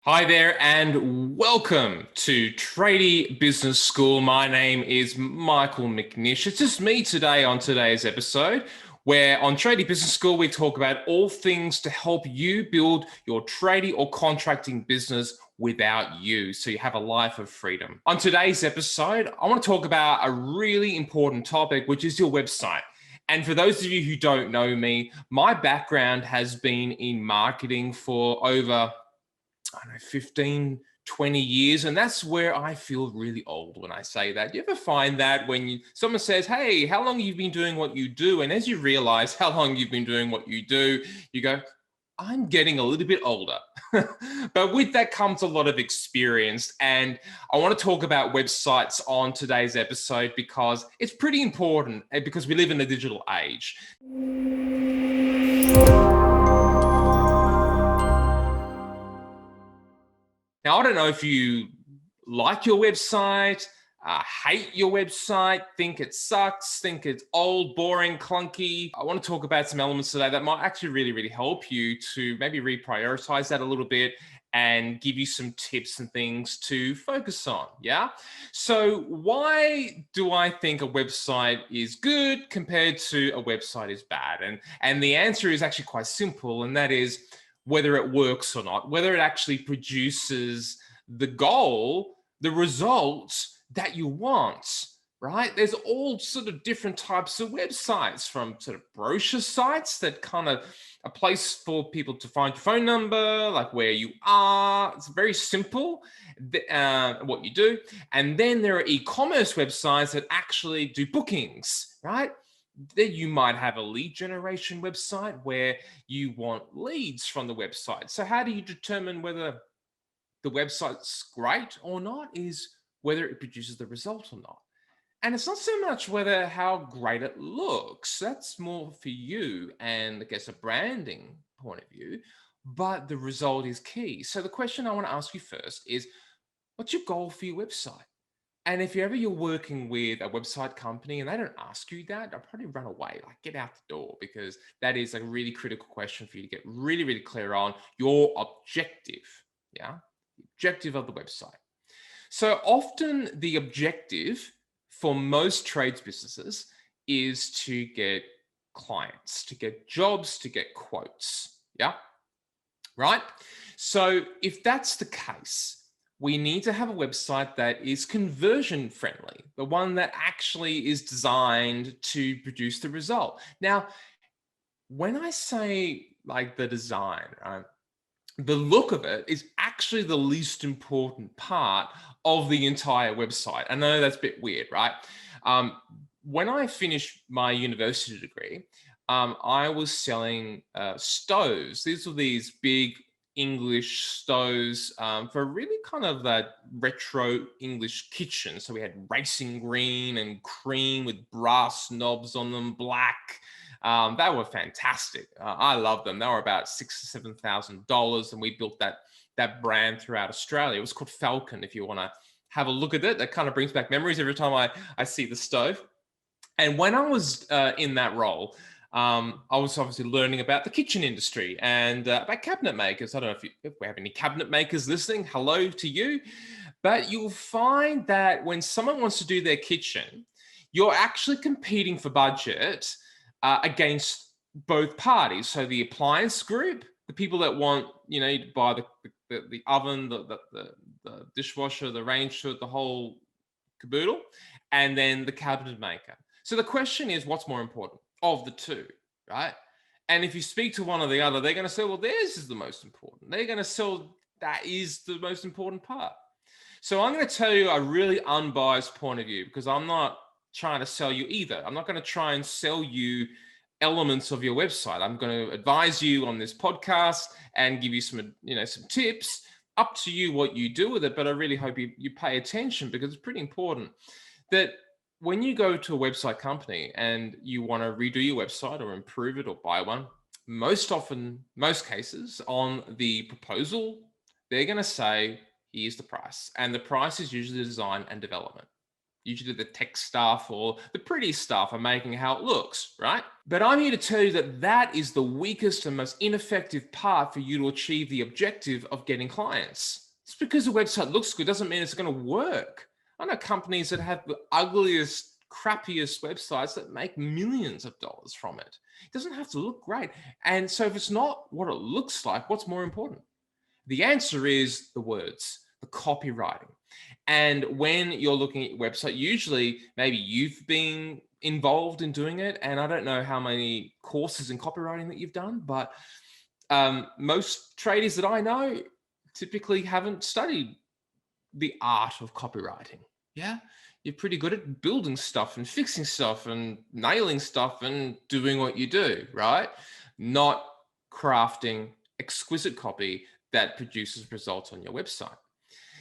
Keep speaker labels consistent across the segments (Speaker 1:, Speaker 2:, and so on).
Speaker 1: Hi there and welcome to Tradie Business School. My name is Michael McNish. It's just me today on today's episode, where on Tradie Business School we talk about all things to help you build your tradie or contracting business without you, so you have a life of freedom. On today's episode, I want to talk about a really important topic, which is your website. And for those of you who don't know me, my background has been in marketing for over 15, 20 years. And that's where I feel really old when I say that. You ever find that when someone says, hey, how long have you been doing what you do? And as you realize how long you've been doing what you do, you go, I'm getting a little bit older. But with that comes a lot of experience. And I want to talk about websites on today's episode because it's pretty important because we live in a digital age. Now, I don't know if you like your website, hate your website, think it sucks, think it's old, boring, clunky. I want to talk about some elements today that might actually really help you to maybe reprioritize that a little bit and give you some tips and things to focus on. Yeah. So why do I think a website is good compared to a website is bad? And the answer is actually quite simple, and that is whether it works or not, whether it actually produces the goal, the results that you want, right? There's all sort of different types of websites, from sort of brochure sites that kind of a place for people to find your phone number, like where you are. It's very simple, what you do. And then there are e-commerce websites that actually do bookings, right? Then you might have a lead generation website where you want leads from the website. So how do you determine whether the website's great or not is whether it produces the result or not. And it's not so much whether how great it looks. That's more for you and I guess a branding point of view, but the result is key. So the question I want to ask you first is, what's your goal for your website? And if you're working with a website company and they don't ask you that, I'll probably run away, like get out the door, because that is a really critical question for you to get really clear on your objective. Yeah. The objective of the website. So often the objective for most trades businesses is to get clients, to get jobs, to get quotes. Yeah. Right. So if that's the case, we need to have a website that is conversion friendly, the one that actually is designed to produce the result. Now, when I say like the design, right, the look of it is actually the least important part of the entire website. I know that's a bit weird, right? When I finished my university degree, I was selling stoves. These were these big English stoves for really kind of that retro English kitchen. So we had racing green and cream with brass knobs on them, black. They were fantastic. I love them. They were about $6,000 or $7,000, and we built that brand throughout Australia. It was called Falcon. If you want to have a look at it, that kind of brings back memories every time I see the stove. And when I was in that role, I was obviously learning about the kitchen industry and about cabinet makers. I don't know if we have any cabinet makers listening. Hello to you. But you'll find that when someone wants to do their kitchen, you're actually competing for budget against both parties. So the appliance group, the people that want, to buy the oven, the dishwasher, the range hood, the whole caboodle, and then the cabinet maker. So the question is, what's more important of the two, right? And if you speak to one or the other, they're going to say, well, theirs is the most important. They're going to sell that is the most important part. So I'm going to tell you a really unbiased point of view, because I'm not trying to sell you either. I'm not going to try and sell you elements of your website. I'm going to advise you on this podcast and give you some tips. Up to you what you do with it, but I really hope you pay attention, because it's pretty important that when you go to a website company and you want to redo your website or improve it or buy one, most cases on the proposal, they're going to say, here's the price. And the price is usually design and development. Usually the tech stuff or the pretty stuff are making how it looks, right? But I'm here to tell you that that is the weakest and most ineffective part for you to achieve the objective of getting clients. Just because the website looks good doesn't mean it's going to work. I know companies that have the ugliest, crappiest websites that make millions of dollars from it. It doesn't have to look great. And so if it's not what it looks like, what's more important? The answer is the words, the copywriting. And when you're looking at your website, usually maybe you've been involved in doing it. And I don't know how many courses in copywriting that you've done, but most tradies that I know typically haven't studied the art of copywriting. Yeah. You're pretty good at building stuff and fixing stuff and nailing stuff and doing what you do, right? Not crafting exquisite copy that produces results on your website.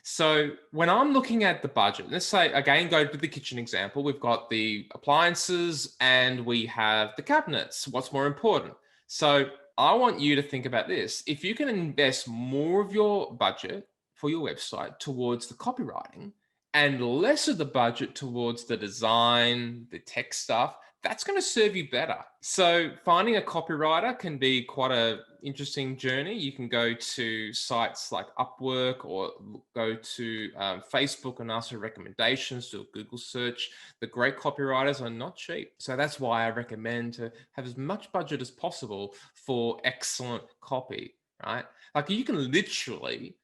Speaker 1: So when I'm looking at the budget, let's say, again, go to the kitchen example. We've got the appliances and we have the cabinets. What's more important? So I want you to think about this. If you can invest more of your budget for your website towards the copywriting and less of the budget towards the design, the tech stuff, that's going to serve you better. So finding a copywriter can be quite an interesting journey. You can go to sites like Upwork or go to Facebook and ask for recommendations, do a Google search. The great copywriters are not cheap. So that's why I recommend to have as much budget as possible for excellent copy, right? Like you can literally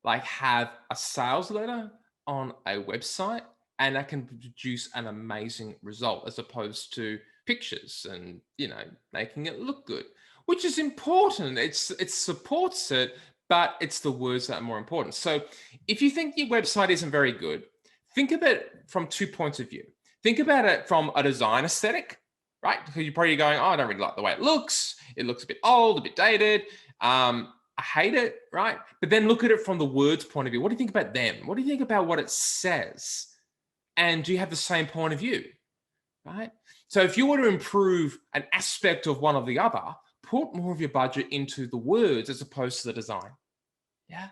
Speaker 1: like have a sales letter on a website and that can produce an amazing result as opposed to pictures and, making it look good, which is important. It supports it, but it's the words that are more important. So if you think your website isn't very good, think of it from 2 points of view. Think about it from a design aesthetic, right? Because you're probably going, oh, I don't really like the way it looks. It looks a bit old, a bit dated. I hate it, right? But then look at it from the words point of view. What do you think about them? What do you think about what it says? And do you have the same point of view, right? So if you want to improve an aspect of one or the other, put more of your budget into the words as opposed to the design. Yeah.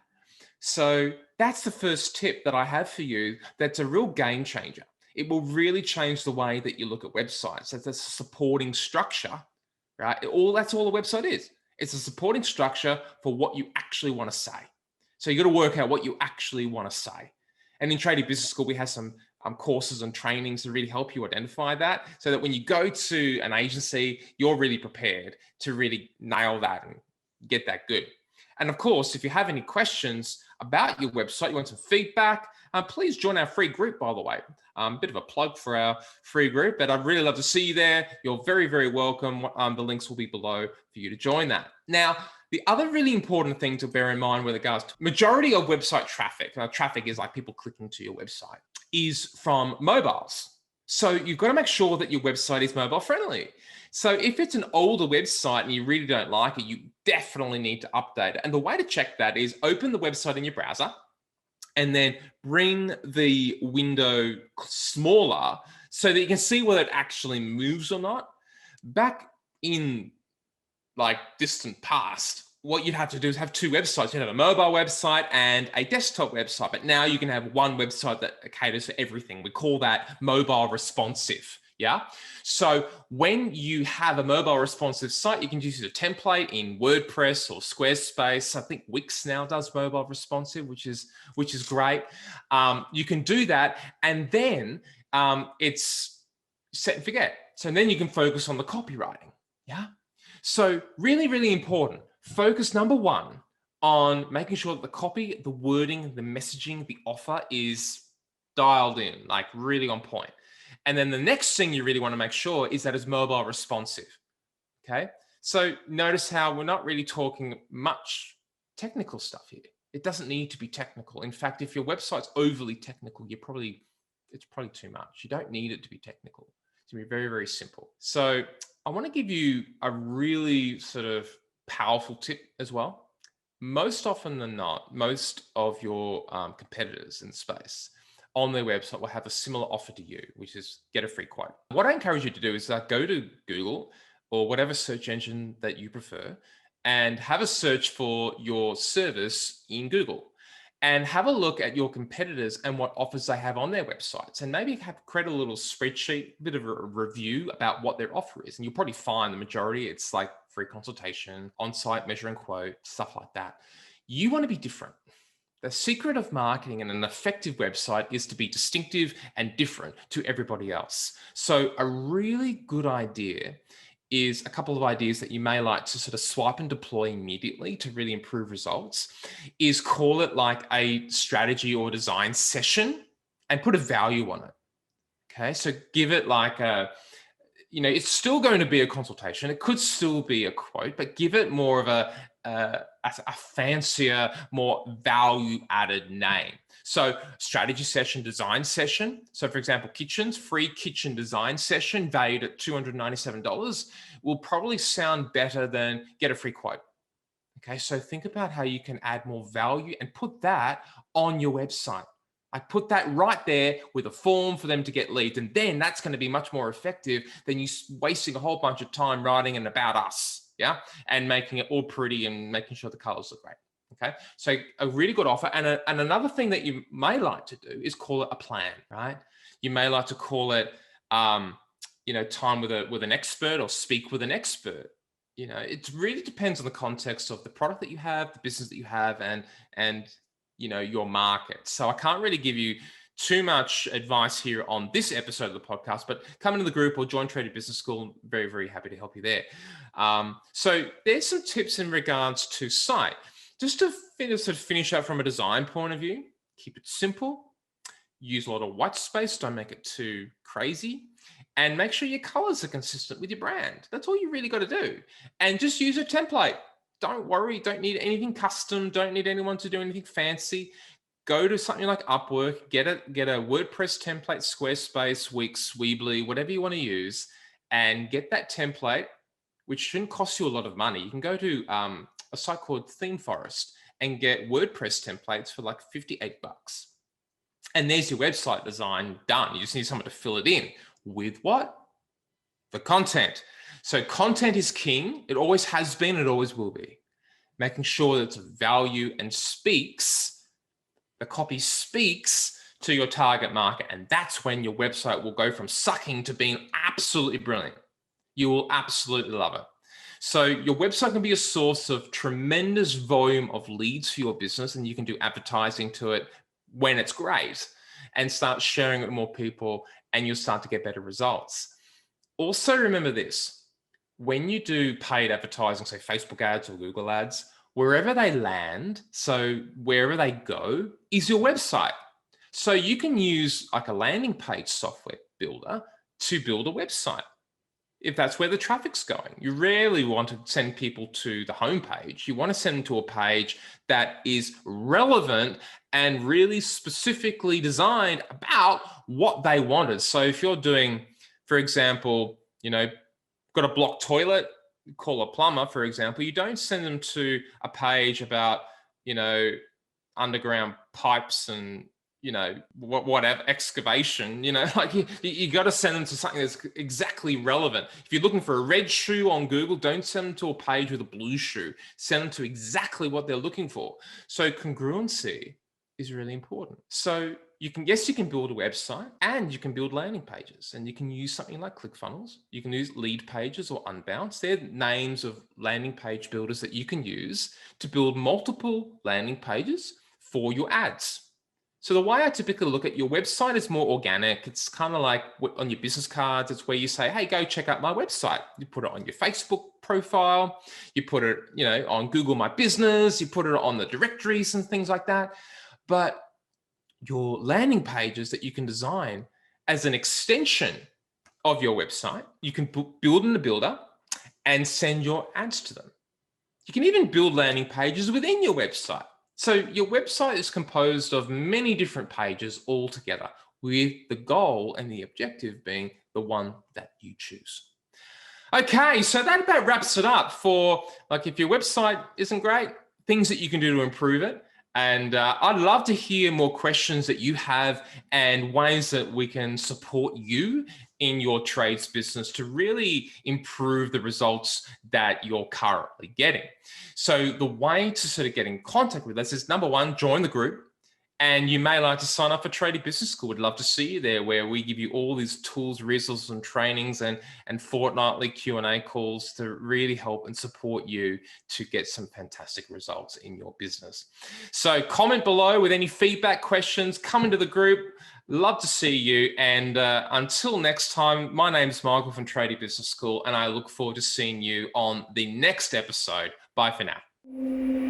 Speaker 1: So that's the first tip that I have for you. That's a real game changer. It will really change the way that you look at websites. That's a supporting structure, right? That's all a website is. It's a supporting structure for what you actually want to say. So you got to work out what you actually want to say. And in Tradie Business School, we have some courses and trainings to really help you identify that so that when you go to an agency, you're really prepared to really nail that and get that good. And of course, if you have any questions about your website, you want some feedback, please join our free group, by the way. Bit of a plug for our free group, but I'd really love to see you there. You're very, very welcome. The links will be below for you to join that. Now, the other really important thing to bear in mind with regards to majority of website traffic, traffic is like people clicking to your website, is from mobiles. So you've got to make sure that your website is mobile friendly. So if it's an older website and you really don't like it, you definitely need to update it. And the way to check that is open the website in your browser and then bring the window smaller so that you can see whether it actually moves or not. Back in like distant past, what you'd have to do is have two websites. You'd have a mobile website and a desktop website, but now you can have one website that caters for everything. We call that mobile responsive. Yeah. So when you have a mobile responsive site, you can use a template in WordPress or Squarespace. I think Wix now does mobile responsive, which is great. You can do that, and then it's set and forget. So then you can focus on the copywriting. Yeah. So really, really important. Focus number one on making sure that the copy, the wording, the messaging, the offer is dialed in, like really on point. And then the next thing you really want to make sure is that it's mobile responsive. Okay. So notice how we're not really talking much technical stuff here. It doesn't need to be technical. In fact, if your website's overly technical, it's probably too much. You don't need it to be technical. It's going to be very, very simple. So I want to give you a really sort of powerful tip as well. Most often than not, most of your competitors in the space on their website will have a similar offer to you, which is get a free quote. What I encourage you to do is go to Google or whatever search engine that you prefer and have a search for your service in Google. and have a look at your competitors and what offers they have on their websites, and maybe create a little spreadsheet, a bit of a review about what their offer is. And you'll probably find the majority, it's like free consultation, on-site measure and quote, stuff like that. You want to be different. The secret of marketing and an effective website is to be distinctive and different to everybody else. So a really good idea is a couple of ideas that you may like to sort of swipe and deploy immediately to really improve results is call it like a strategy or design session and put a value on it. Okay, so give it like it's still going to be a consultation. It could still be a quote, but give it more of a fancier, more value-added name. So strategy session, design session. So for example, kitchens, free kitchen design session valued at $297 will probably sound better than get a free quote. Okay, so think about how you can add more value and put that on your website. I put that right there with a form for them to get leads. And then that's going to be much more effective than you wasting a whole bunch of time writing an about us, yeah, and making it all pretty and making sure the colors look great. Okay, so a really good offer. And another thing that you may like to do is call it a plan, right? You may like to call it, time with an expert or speak with an expert. It really depends on the context of the product that you have, the business that you have, and your market. So I can't really give you too much advice here on this episode of the podcast, but come into the group or join Tradie Business School. Very, very happy to help you there. So there's some tips in regards to site. Just to finish up from a design point of view, keep it simple, use a lot of white space, don't make it too crazy, and make sure your colors are consistent with your brand. That's all you really got to do. And just use a template. Don't worry, don't need anything custom, don't need anyone to do anything fancy. Go to something like Upwork, get a WordPress template, Squarespace, Wix, Weebly, whatever you want to use, and get that template, which shouldn't cost you a lot of money. You can go to a site called Theme Forest and get WordPress templates for like $58. And there's your website design done. You just need someone to fill it in with what? The content. So content is king. It always has been, it always will be. Making sure that it's of value and the copy speaks to your target market. And that's when your website will go from sucking to being absolutely brilliant. You will absolutely love it. So your website can be a source of tremendous volume of leads for your business, and you can do advertising to it when it's great and start sharing it with more people, and you'll start to get better results. Also remember this, when you do paid advertising, say Facebook ads or Google ads, wherever they land, so wherever they go is your website. So you can use like a landing page software builder to build a website. If that's where the traffic's going, you rarely want to send people to the homepage. You want to send them to a page that is relevant and really specifically designed about what they wanted. So if you're doing, for example, got a blocked toilet, call a plumber, for example, you don't send them to a page about, underground pipes and, whatever, excavation, like you got to send them to something that's exactly relevant. If you're looking for a red shoe on Google, don't send them to a page with a blue shoe. Send them to exactly what they're looking for. So congruency is really important. So you can build a website and you can build landing pages, and you can use something like ClickFunnels. You can use lead pages or Unbounce. They're names of landing page builders that you can use to build multiple landing pages for your ads. So the way I typically look at your website is more organic. It's kind of like on your business cards. It's where you say, hey, go check out my website. You put it on your Facebook profile. You put it, on Google My Business. You put it on the directories and things like that. But your landing pages that you can design as an extension of your website, you can build in the builder and send your ads to them. You can even build landing pages within your website. So your website is composed of many different pages all together, with the goal and the objective being the one that you choose. Okay, so that about wraps it up for, like, if your website isn't great, things that you can do to improve it. And I'd love to hear more questions that you have and ways that we can support you in your trades business to really improve the results that you're currently getting. So the way to sort of get in contact with us is, number one, join the group. And you may like to sign up for Tradie Business School. We'd love to see you there, where we give you all these tools, resources, and trainings and fortnightly Q&A calls to really help and support you to get some fantastic results in your business. So comment below with any feedback, questions, come into the group. Love to see you. And until next time, my name's Michael from Tradie Business School, and I look forward to seeing you on the next episode. Bye for now.